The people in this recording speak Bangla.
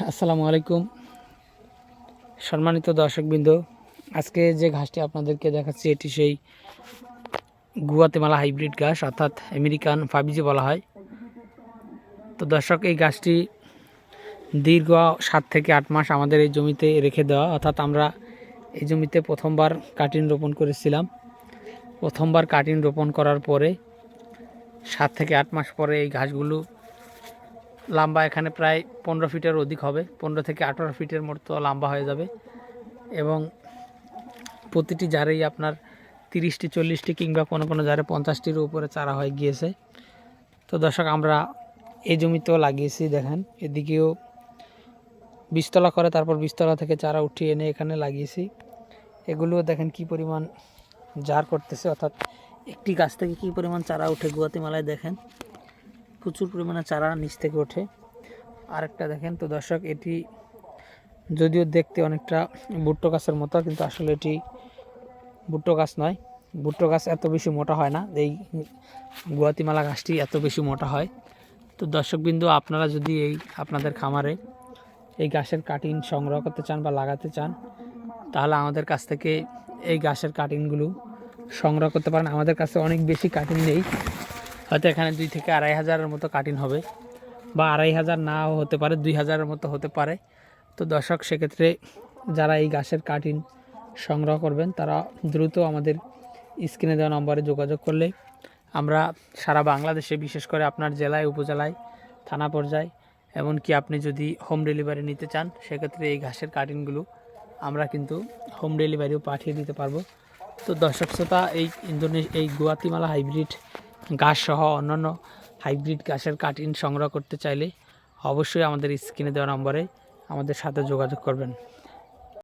আসসালামু আলাইকুম সম্মানিত দর্শকবৃন্দ। আজকে যে ঘাসটি আপনাদেরকে দেখাচ্ছি এটি সেই গুয়াতেমালা হাইব্রিড ঘাস, অর্থাৎ আমেরিকান ফাবিজি বলা হয়। তো দর্শক, এই ঘাসটি দীর্ঘ 7 থেকে 8 মাস আমাদের এই জমিতে রেখে দেওয়া, অর্থাৎ আমরা এই জমিতে প্রথমবার কাটিং রোপণ করেছিলাম। প্রথমবার কাটিং রোপণ করার পরে 7 থেকে 8 মাস পরে এই ঘাসগুলো লম্বা এখানে প্রায় 15 ফিটের অধিক হবে, 15 থেকে 18 ফিটের মতো লম্বা হয়ে যাবে এবং প্রতিটি জারেই আপনার 30টি 40টি কিংবা কোনো কোনো জারে 50টির উপরে চারা হয়ে গিয়েছে। তো দর্শক, আমরা এই জমিতেও লাগিয়েছি, দেখেন এদিকেও বীজতলা করে তারপর বীজতলা থেকে চারা উঠিয়ে এনে এখানে লাগিয়েছি। এগুলোও দেখেন কি পরিমাণ জার করতেছে, অর্থাৎ একটি গাছ থেকে কি পরিমাণ চারা ওঠে গুয়াতেমালায়, দেখেন প্রচুর পরিমাণে চারা নিচ থেকে ওঠে। আরেকটা দেখেন। তো দর্শক, এটি যদিও দেখতে অনেকটা ভুট্টো গাছের মতো, কিন্তু আসলে এটি ভুট্টো গাছ নয়। ভুট্টো গাছ এত বেশি মোটা হয় না, এই গুয়াতেমালা গাছটি এত বেশি মোটা হয়। তো দর্শকবিন্দু, আপনারা যদি আপনাদের খামারে এই গাছের কাটিং সংগ্রহ করতে চান বা লাগাতে চান, তাহলে আমাদের কাছ থেকে এই গাছের কাটিংগুলো সংগ্রহ করতে পারেন। আমাদের কাছে অনেক বেশি কাটিং নেই, হয়তো এখানে 2 থেকে 2,500 মতো কাটিং হবে, বা 2,500 নাও হতে পারে, 2,000 মতো হতে পারে। তো দর্শক, সেক্ষেত্রে যারা এই গাছের কাটিং সংগ্রহ করবেন তারা দ্রুত আমাদের স্ক্রিনে দেওয়া নম্বরে যোগাযোগ করলে আমরা সারা বাংলাদেশে, বিশেষ করে আপনার জেলায়, উপজেলায়, থানা পর্যায়ে, এমনকি আপনি যদি হোম ডেলিভারি নিতে চান, সেক্ষেত্রে এই ঘাসের কাটিংগুলো আমরা কিন্তু হোম ডেলিভারিও পাঠিয়ে দিতে পারবো। তো দর্শক শ্রোতা, এই গুয়াতেমালা হাইব্রিড ঘাস সহ অন্যান্য হাইব্রিড ঘাসের কাটিং সংগ্রহ করতে চাইলে অবশ্যই আমাদের স্ক্রিনে দেওয়া নম্বরে আমাদের সাথে যোগাযোগ করবেন।